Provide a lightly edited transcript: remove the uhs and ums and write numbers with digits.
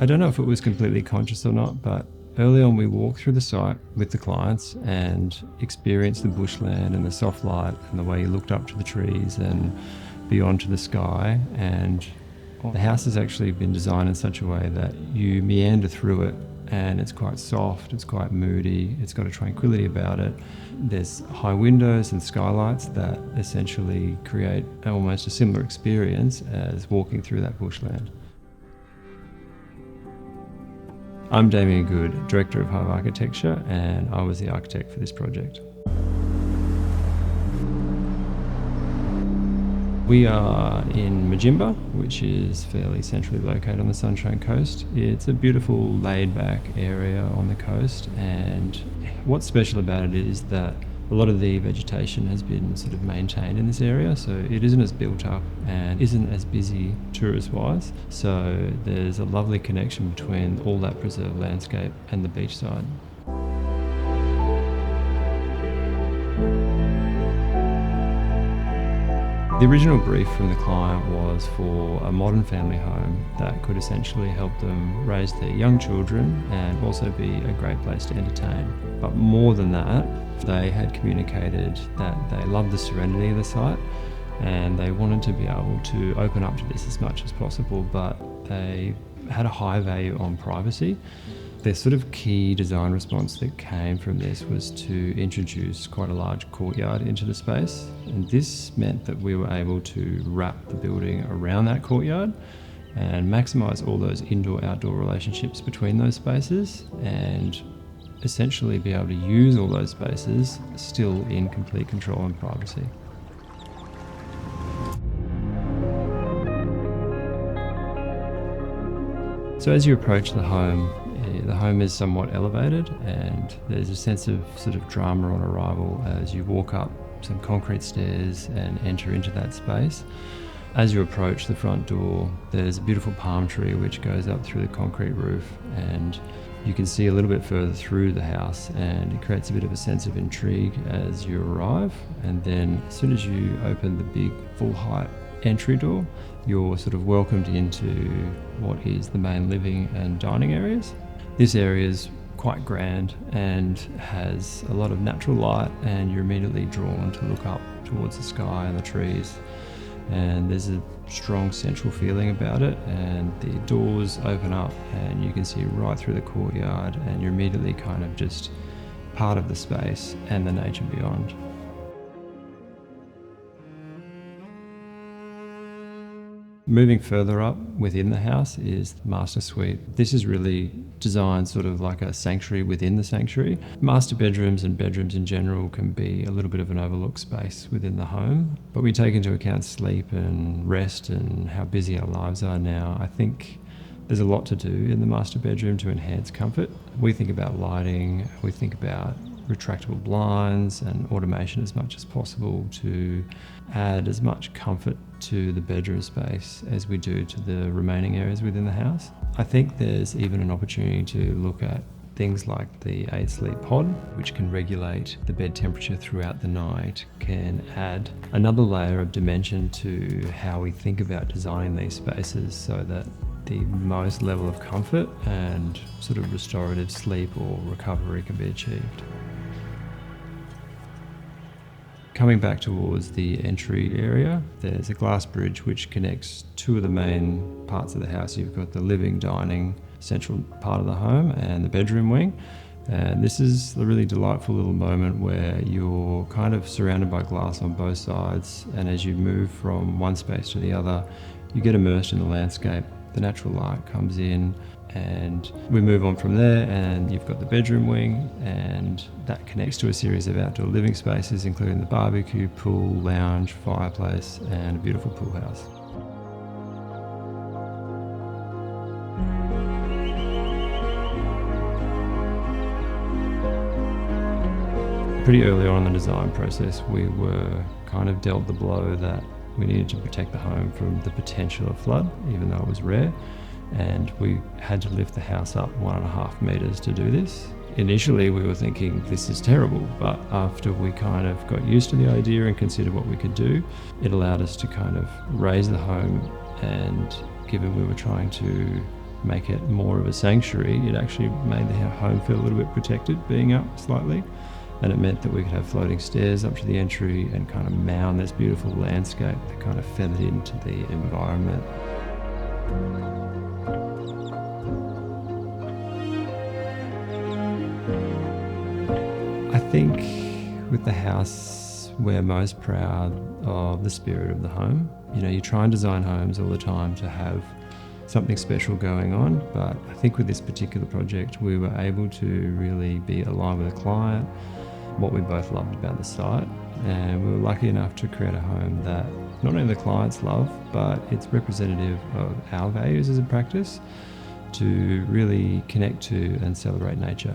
I don't know if it was completely conscious or not, but early on we walked through the site with the clients and experienced the bushland and the soft light and the way you looked up to the trees and beyond to the sky. And the house has actually been designed in such a way that you meander through it, and it's quite soft, it's quite moody, it's got a tranquility about it. There's high windows and skylights that essentially create almost a similar experience as walking through that bushland. I'm Damien Good, Director of Hive Architecture, and I was the architect for this project. We are in Majimba, which is fairly centrally located on the Sunshine Coast. It's a beautiful laid-back area on the coast, and what's special about it is that a lot of the vegetation has been sort of maintained in this area, so it isn't as built up and isn't as busy tourist-wise. So there's a lovely connection between all that preserved landscape and the beachside. The original brief from the client was for a modern family home that could essentially help them raise their young children and also be a great place to entertain. But more than that, they had communicated that they loved the serenity of the site and they wanted to be able to open up to this as much as possible, but they had a high value on privacy. The sort of key design response that came from this was to introduce quite a large courtyard into the space, and this meant that we were able to wrap the building around that courtyard and maximise all those indoor-outdoor relationships between those spaces and essentially be able to use all those spaces still in complete control and privacy. So as you approach the home is somewhat elevated, and there's a sense of sort of drama on arrival as you walk up some concrete stairs and enter into that space. As you approach the front door, there's a beautiful palm tree which goes up through the concrete roof, and you can see a little bit further through the house, and it creates a bit of a sense of intrigue as you arrive. And then as soon as you open the big full height entry door, you're sort of welcomed into what is the main living and dining areas. This area is quite grand and has a lot of natural light, and you're immediately drawn to look up towards the sky and the trees. And there's a strong central feeling about it, and the doors open up and you can see right through the courtyard, and you're immediately kind of just part of the space and the nature beyond. Moving further up within the house is the master suite. This is really designed sort of like a sanctuary within the sanctuary. Master bedrooms and bedrooms in general can be a little bit of an overlooked space within the home, but we take into account sleep and rest and how busy our lives are now. I think there's a lot to do in the master bedroom to enhance comfort. We think about lighting, we think about retractable blinds and automation as much as possible to add as much comfort to the bedroom space as we do to the remaining areas within the house. I think there's even an opportunity to look at things like the 8-sleep pod, which can regulate the bed temperature throughout the night, can add another layer of dimension to how we think about designing these spaces so that the most level of comfort and sort of restorative sleep or recovery can be achieved. Coming back towards the entry area, there's a glass bridge which connects two of the main parts of the house. You've got the living, dining, central part of the home and the bedroom wing. And this is a really delightful little moment where you're kind of surrounded by glass on both sides, and as you move from one space to the other, you get immersed in the landscape. The natural light comes in, and we move on from there, and you've got the bedroom wing, and that connects to a series of outdoor living spaces including the barbecue, pool, lounge, fireplace and a beautiful pool house. Pretty early on in the design process, we were kind of dealt the blow that we needed to protect the home from the potential of flood, even though it was rare. And we had to lift the house up 1.5 meters to do this. Initially we were thinking this is terrible, but after we kind of got used to the idea and considered what we could do, it allowed us to kind of raise the home, and given we were trying to make it more of a sanctuary, it actually made the home feel a little bit protected being up slightly. And it meant that we could have floating stairs up to the entry and kind of mound this beautiful landscape that kind of feathered into the environment. I think with the house, we're most proud of the spirit of the home. You know, you try and design homes all the time to have something special going on, but I think with this particular project, we were able to really be aligned with the client, what we both loved about the site, and we were lucky enough to create a home that not only the clients love, but it's representative of our values as a practice to really connect to and celebrate nature.